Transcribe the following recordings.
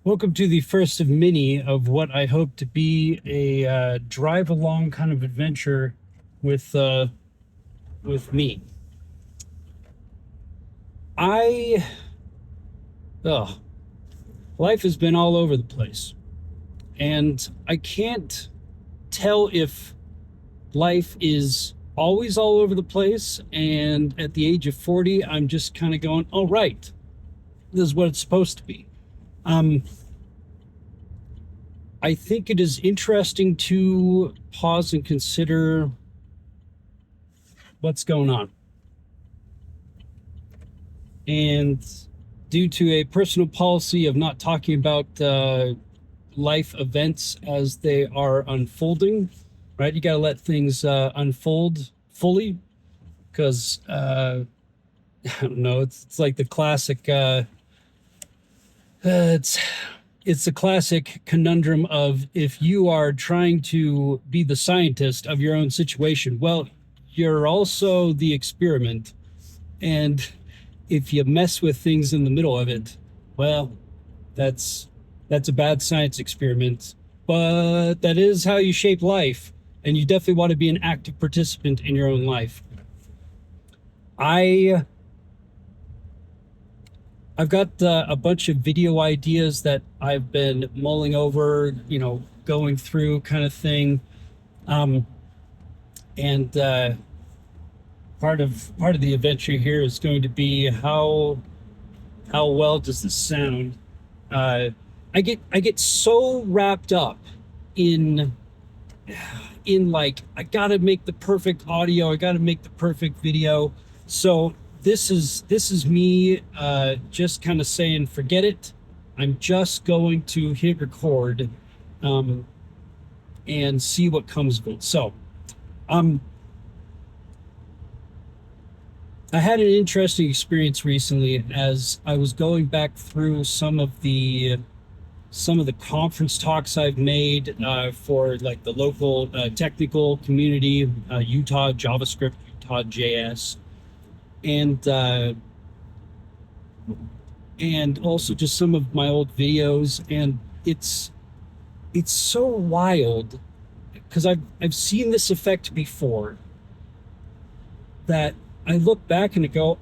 Welcome to the first of many of what I hope to be a drive along kind of adventure with uh, with me. I oh, life has been all over the place, and I can't tell if life is always all over the place. And at the age of 40, I'm just kind of going, "All right, this is what it's supposed to be." Um, I think it is interesting to pause and consider what's going on. And due to a personal policy of not talking about life events as they are unfolding, right? You got to let things unfold fully because I don't know. It's like the classic. It's the classic conundrum of if you are trying to be the scientist of your own situation, well, you're also the experiment, and if you mess with things in the middle of it, well, that's that's a bad science experiment. But that is how you shape life, and you definitely want to be an active participant in your own life. I I've got a bunch of video ideas that I've been mulling over, going through kind of thing. Um, and part of the adventure here is going to be how well does this sound? Uh, I get so wrapped up in like I gotta make the perfect audio, I gotta make the perfect video. So this is me just kind of saying, forget it. I'm just going to hit record um, and see what comes of it. So um, I had an interesting experience recently as I was going back through some of the conference talks I've made for like the local technical community, Utah JavaScript, Utah JS, and also just some of my old videos. And it's so wild because I've seen this effect before that I look back and I go,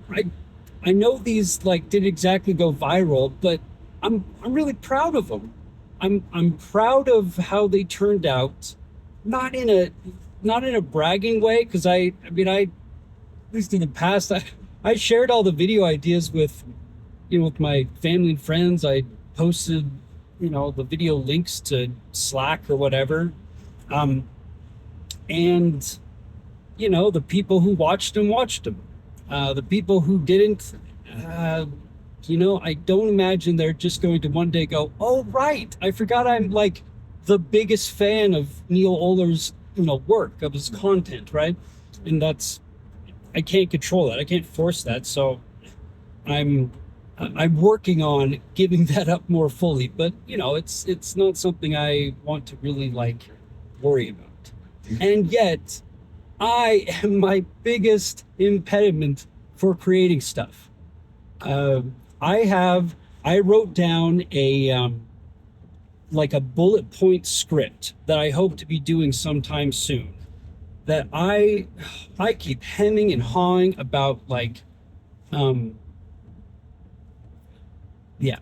I know these like didn't exactly go viral, but I'm really proud of them. I'm proud of how they turned out, not in a not in a bragging way, because I mean I at least in the past I shared all the video ideas with with my family and friends. I posted the video links to Slack or whatever, um, and the people who watched them. The people who didn't, uh, I don't imagine they're just going to one day go, "Oh, right, I forgot I'm like the biggest fan of Neil Oller's, work, of his content, right?" And I can't control that. I can't force that. So I'm I'm working on giving that up more fully. But it's not something I want to really like worry about. And yet, I am my biggest impediment for creating stuff. Uh, I wrote down a like a bullet point script that I hope to be doing sometime soon. That I keep hemming and hawing about, like, um, yeah.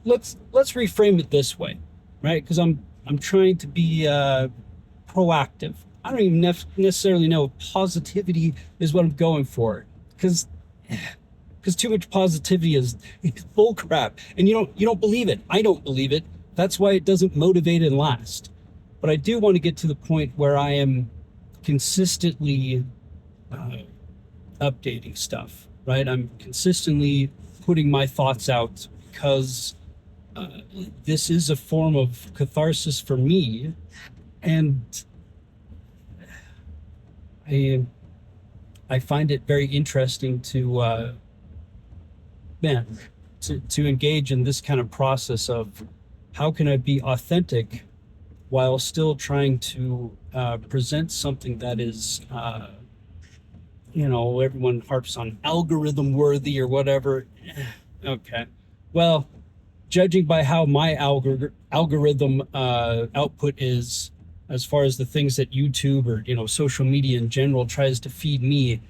Let's reframe it this way, right? Because I'm trying to be proactive. I don't even necessarily know if positivity is what I'm going for, because too much positivity is bull crap, and you don't believe it. I don't believe it. That's why it doesn't motivate and last. But I do want to get to the point where I am consistently uh, updating stuff. Right? I'm consistently putting my thoughts out because uh, this is a form of catharsis for me, and I I find it very interesting to man to engage in this kind of process of how can I be authentic while still trying to present something that is everyone harps on algorithm worthy or whatever. Okay, well, judging by how my algorithm output is, as far as the things that YouTube or social media in general tries to feed me,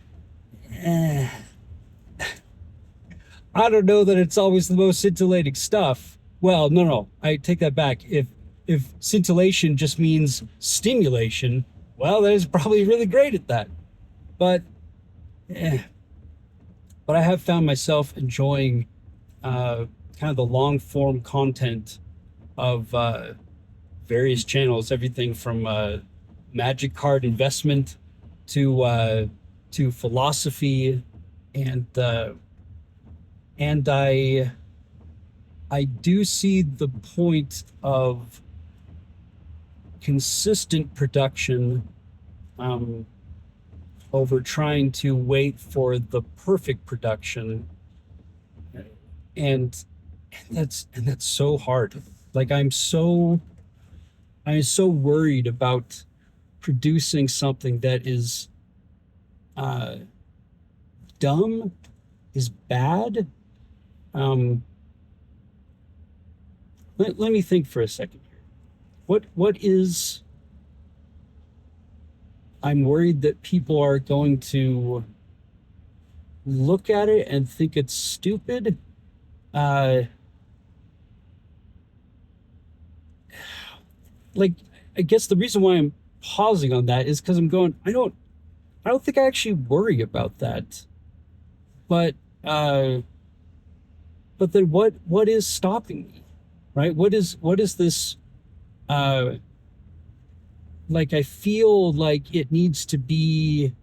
eh, I don't know that it's always the most scintillating stuff. Well, no, no, I take that back. If scintillation just means stimulation, well, that is probably really great at that. But eh, but I have found myself enjoying kind of the long form content of various channels, everything from magic card investment to philosophy, and and I do see the point of consistent production um, over trying to wait for the perfect production, and that's so hard. Like I'm so worried about producing something that is uh, dumb, is bad. Um, let me think for a second here. What is I'm worried that people are going to look at it and think it's stupid. Uh, like I guess the reason why I'm pausing on that is because I'm going, I don't think I actually worry about that. But uh but then what is stopping me? Right? What is this uh like I feel like it needs to be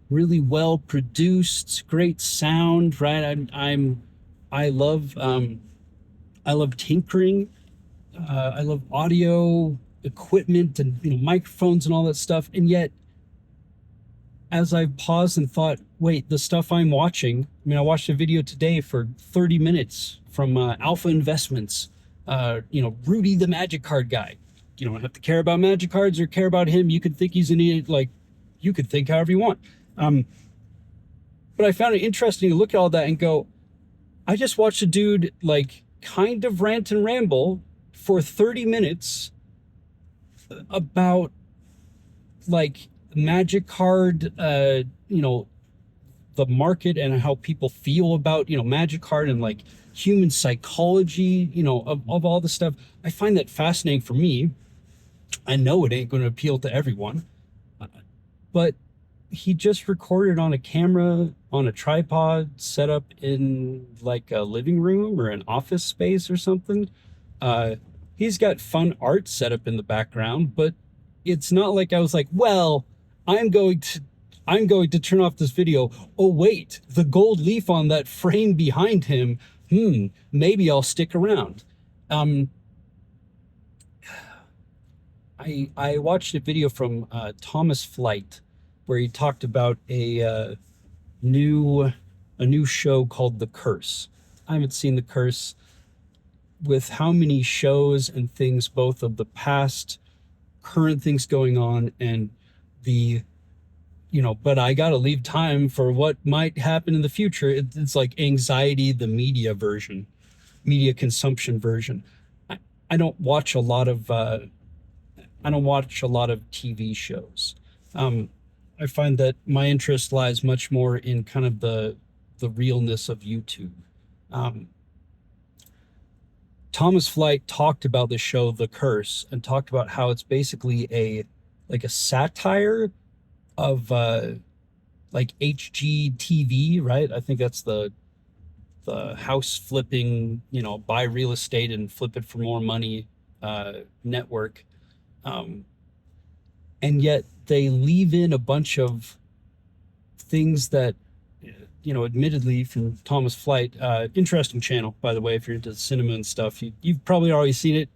really well produced, great sound, right? I love I love tinkering. I love audio equipment and microphones and all that stuff. And yet, as I've paused and thought, wait, the stuff I'm watching. I mean, I watched a video today for 30 minutes from Alpha Investments. Rudy the Magic Card guy. You don't have to care about magic cards or care about him. You could think he's an idiot. Like, you could think however you want. Um, but I found it interesting to look at all that and go, I just watched a dude like kind of rant and ramble for 30 minutes about like magic card, the market and how people feel about, magic card and like human psychology, of all the stuff. I find that fascinating for me. I know it ain't going to appeal to everyone, but he just recorded on a camera on a tripod set up in like a living room or an office space or something. Uh, he's got fun art set up in the background, but it's not like I was like, well, I'm going to I'm going to turn off this video. Oh wait, the gold leaf on that frame behind him. Maybe I'll stick around. Um, I watched a video from Thomas Flight where he talked about new a new show called The Curse. I haven't seen The Curse, with how many shows and things, both of the past, current things going on, and the but I got to leave time for what might happen in the future. It's like anxiety, the media consumption version. I, I don't watch a lot of I don't watch a lot of TV shows. Um, I find that my interest lies much more in kind of the realness of YouTube. Um, Thomas Flight talked about the show The Curse and talked about how it's basically a satire of like HGTV, right? I think that's the house flipping, buy real estate and flip it for more money network. Um, and yet they leave in a bunch of things that, admittedly from Thomas Flight, interesting channel, by the way, if you're into cinema and stuff, you've probably already seen it.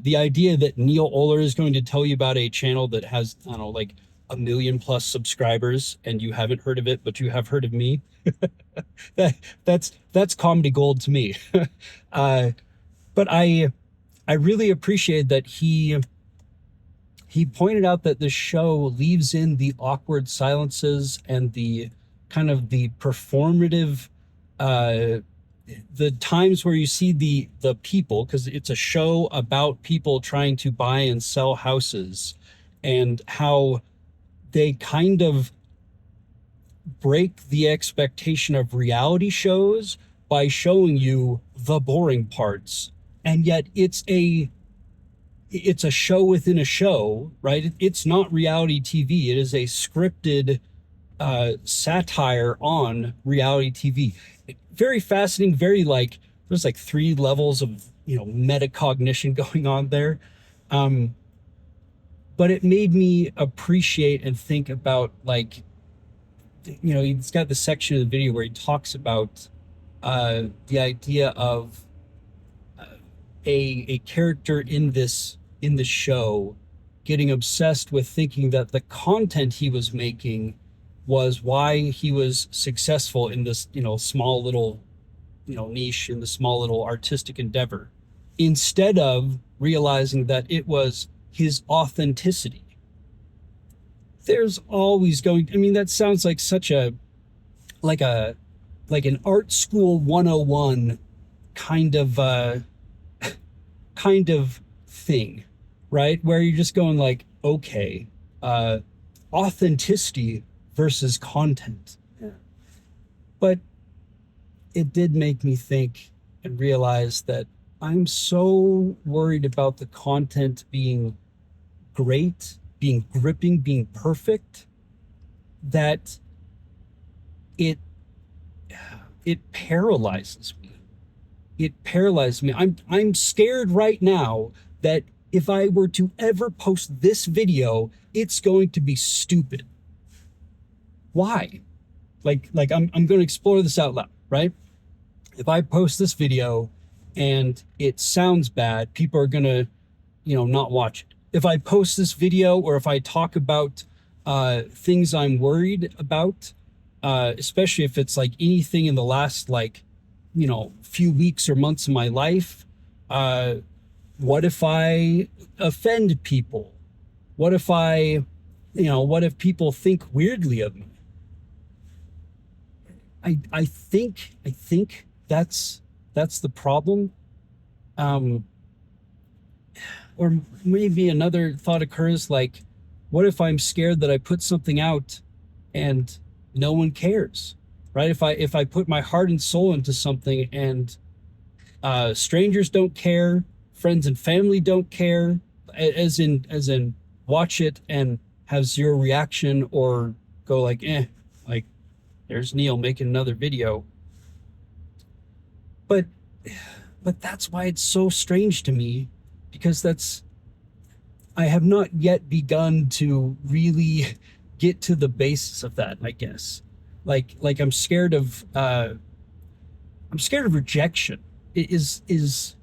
The idea that Neil Oler is going to tell you about a channel that has, I don't know, like a million plus subscribers and you haven't heard of it, but you have heard of me. that that's comedy gold to me. uh, but I really appreciate that he pointed out that the show leaves in the awkward silences and the kind of the performative uh, the times where you see the people, because it's a show about people trying to buy and sell houses, and how they kind of break the expectation of reality shows by showing you the boring parts. And yet it's a show within a show, right? It's not reality TV. It is a scripted satire on reality TV. Very fascinating, very like, there's like three levels of, metacognition going on there. Um, but it made me appreciate and think about, like, he's got the section of the video where he talks about the idea of a character in this show getting obsessed with thinking that the content he was making was why he was successful in this, small little, niche, in the small little artistic endeavor, instead of realizing that it was his authenticity. There's always going, I mean, that sounds like such a, like a, like an art school 101 kind of, kind of thing, right? Where you're just going like, okay, authenticity versus content. Yeah. But it did make me think and realize that I'm so worried about the content being great, being gripping, being perfect, that it it paralyzes me. It paralyzes me. I'm scared right now that if I were to ever post this video, it's going to be stupid. Why? Like I'm going to explore this out loud, right? If I post this video and it sounds bad, people are going to, not watch it. If I post this video, or if I talk about things I'm worried about, especially if it's like anything in the last, like, few weeks or months of my life, what if I offend people? What if what if people think weirdly of me? I think that's the problem. Um, or maybe another thought occurs, like, what if I'm scared that I put something out and no one cares, right? If I put my heart and soul into something, and strangers don't care, friends and family don't care, as in watch it and have zero reaction, or go like, like, there's Neil making another video. But that's why it's so strange to me, because I have not yet begun to really get to the basis of that, I guess. Like I'm scared of rejection. It is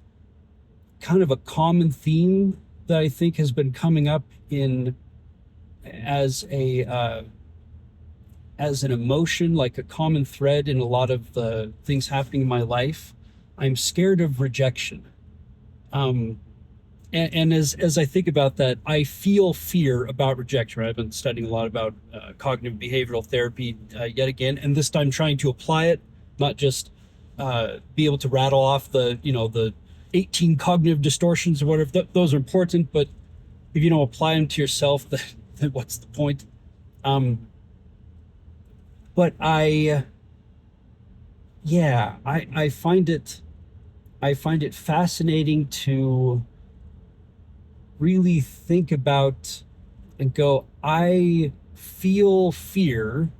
kind of a common theme that I think has been coming up in as a as an emotion, like a common thread in a lot of the things happening in my life. I'm scared of rejection. Um, and as I think about that, I feel fear about rejection. Right? I've been studying a lot about cognitive behavioral therapy yet again, and this time trying to apply it, not just be able to rattle off the 18 cognitive distortions or whatever. Those are important, but if you don't apply them to yourself, then what's the point? Um, but yeah, I find it fascinating to really think about and go, I feel fear.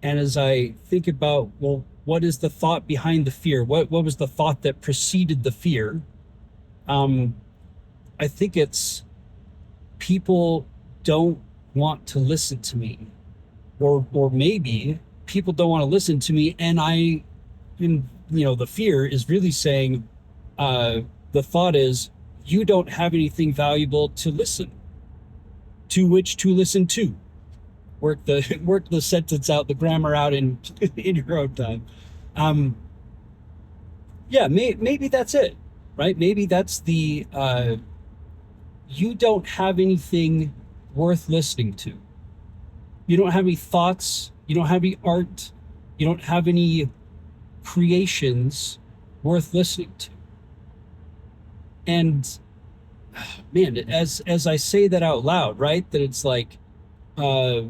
And as I think about, well, what is the thought behind the fear? What was the thought that preceded the fear? Um, I think it's people don't want to listen to me, or maybe people don't want to listen to me, and the fear is really saying, the thought is, you don't have anything valuable to listen to, which to listen to. Work the work the sentence out, the grammar out in in your own time. Um, yeah, maybe that's it, right? Maybe that's the you don't have anything worth listening to. You don't have any thoughts. You don't have any art. You don't have any creations worth listening to. And man, as I say that out loud, right? That it's like, uh,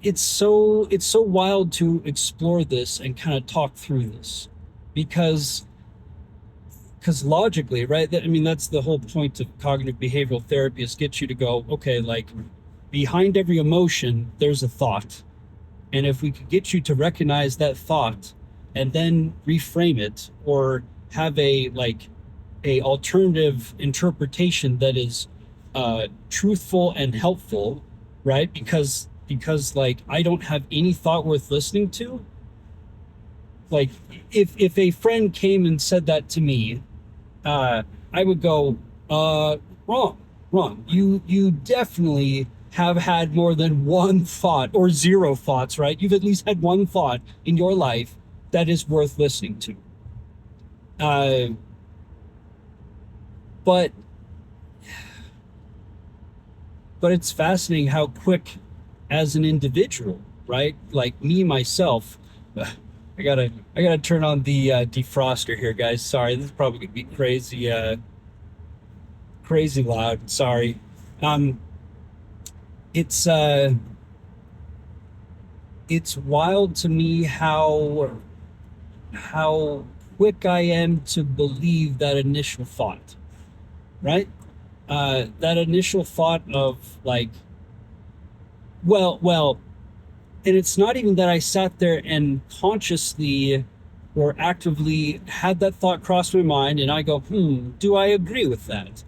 it's so wild to explore this and kind of talk through this, because logically, right? I mean, that's the whole point of cognitive behavioral therapy, is get you to go, okay, like behind every emotion, there's a thought. And if we could get you to recognize that thought and then reframe it, or have a alternative interpretation that is truthful and helpful, right? Because like I don't have any thought worth listening to. Like if a friend came and said that to me, I would go, wrong, wrong. You definitely have had more than one thought, or zero thoughts, right? You've at least had one thought in your life that is worth listening to. Uh, but but it's fascinating how quick, as an individual, right? Like me myself, I gotta turn on the defroster here, guys. Sorry, this is probably gonna be crazy, crazy loud. Sorry. Um, it's it's wild to me how quick I am to believe that initial thought, right? That initial thought of like, well, and it's not even that I sat there and consciously or actively had that thought cross my mind and I go, do I agree with that?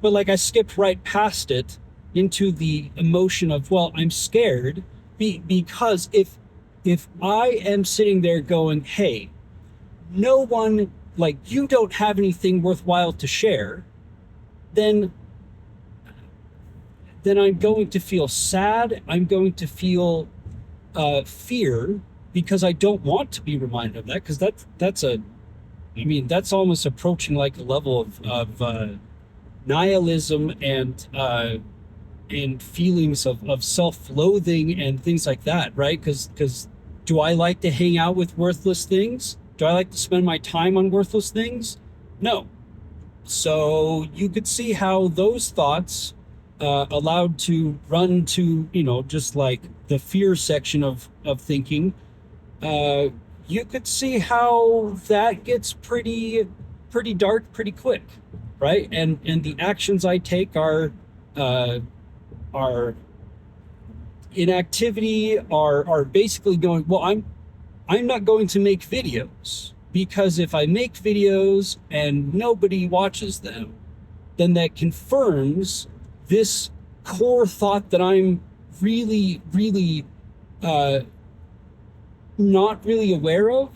But like I skipped right past it into the emotion of, well, I'm scared, because if I am sitting there going, hey, no one, like, you don't have anything worthwhile to share, then I'm going to feel sad. I'm going to feel fear, because I don't want to be reminded of that, because I mean, that's almost approaching like a level of nihilism and feelings of self-loathing and things like that, right? Because do I like to hang out with worthless things? Do I like to spend my time on worthless things? No. So you could see how those thoughts, allowed to run to, just like the fear section of thinking, uh, you could see how that gets pretty dark pretty quick, right? And the actions I take uh, are inactivity, are basically going, well, I'm not going to make videos, because if I make videos and nobody watches them, then that confirms this core thought that I'm really, really uh, not really aware of,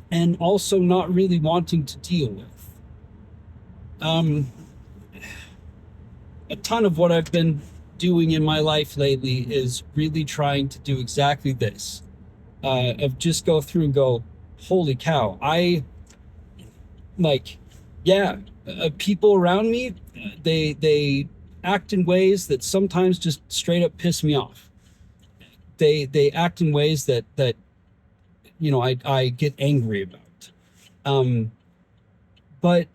and also not really wanting to deal with. Um, a ton of what I've been doing in my life lately is really trying to do exactly this, of just go through and go, holy cow, I like, yeah, people around me, they act in ways that sometimes just straight up piss me off. They act in ways that I get angry about. Um, but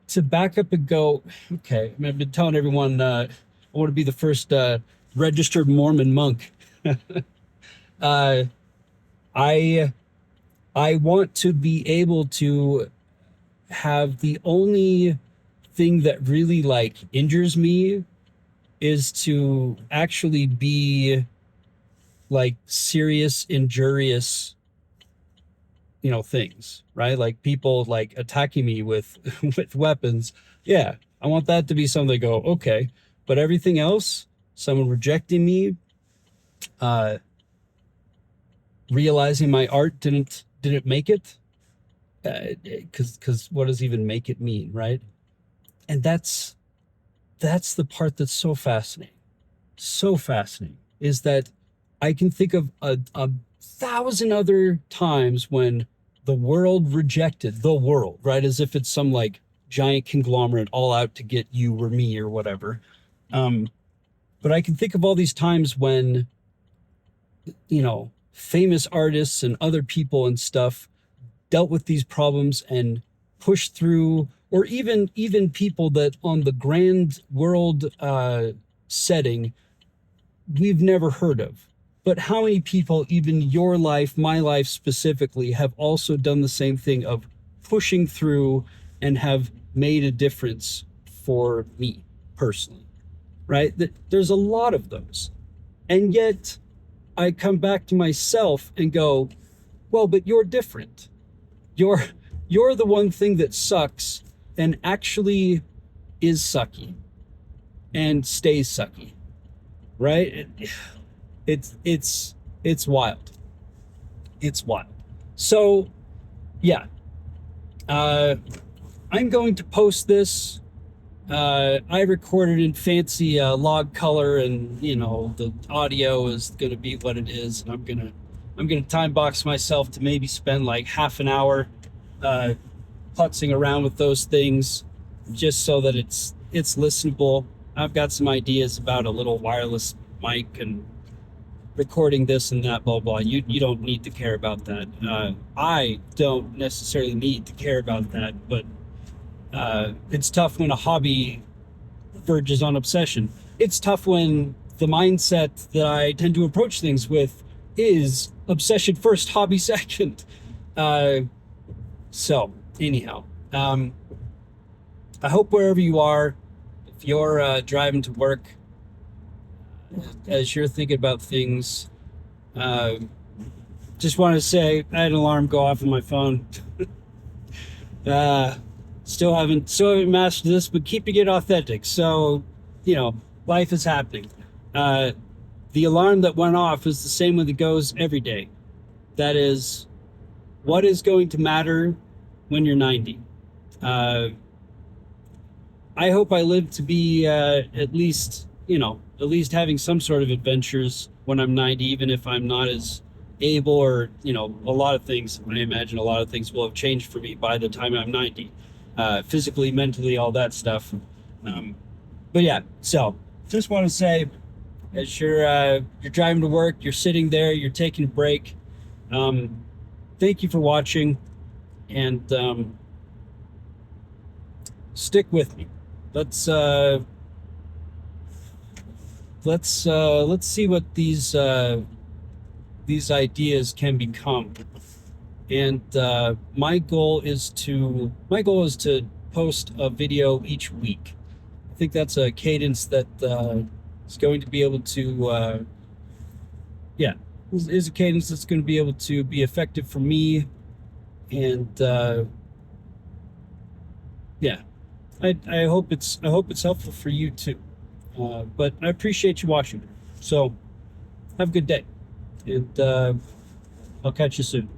to back up and go, okay, I mean, I've been telling everyone, I want to be the first registered Mormon monk. uh, I I want to be able to have the only thing that really like injures me is to actually be like serious injurious, things, right? Like people like attacking me with with weapons. Yeah, I want that to be something they go, okay. But everything else, someone rejecting me, uh realizing my art didn't make it, because what does even make it mean, right? And that's the part that's so fascinating, so fascinating, is that I can think of a thousand other times when the world rejected the world, right? As if it's some like giant conglomerate all out to get you or me or whatever. Um, but I can think of all these times when famous artists and other people and stuff dealt with these problems and pushed through, or even people that on the grand world setting we've never heard of. But how many people, even your life, my life specifically, have also done the same thing of pushing through and have made a difference for me personally, right? There's a lot of those. And yet I come back to myself and go, well, but you're different. You're you're the one thing that sucks and actually is sucky and stays sucky, right? It's wild. It's wild. So yeah, uh, I'm going to post this. I recorded in fancy log color, and the audio is going to be what it is. And I'm gonna time box myself to maybe spend like half an hour uh, putzing around with those things, just so that it's listenable. I've got some ideas about a little wireless mic and recording this and that, blah blah. You don't need to care about that. I don't necessarily need to care about that, but it's tough when a hobby verges on obsession. It's tough when the mindset that I tend to approach things with is obsession first, hobby second. Uh, so, anyhow, I hope wherever you are, if you're driving to work, as you're thinking about things, uh, just want to say I had an alarm go off on my phone. Uh, still haven't mastered this, but keeping it authentic. So, life is happening. Uh, the alarm that went off is the same one that goes every day. That is, what is going to matter when you're 90? Uh, I hope I live to be at least having some sort of adventures when I'm 90, even if I'm not as able, or a lot of things. I imagine a lot of things will have changed for me by the time I'm 90, physically, mentally, all that stuff. Um, but yeah, so just want to say, as you're driving to work, you're sitting there, you're taking a break. Um, Thank you for watching, and stick with me. Let's uh, let's see what these ideas can become. And my goal is to post a video each week. I think that's a cadence that is going to be able to yeah, is a cadence that's going to be able to be effective for me. And yeah, I hope it's helpful for you too. But I appreciate you watching. So have a good day, and I'll catch you soon.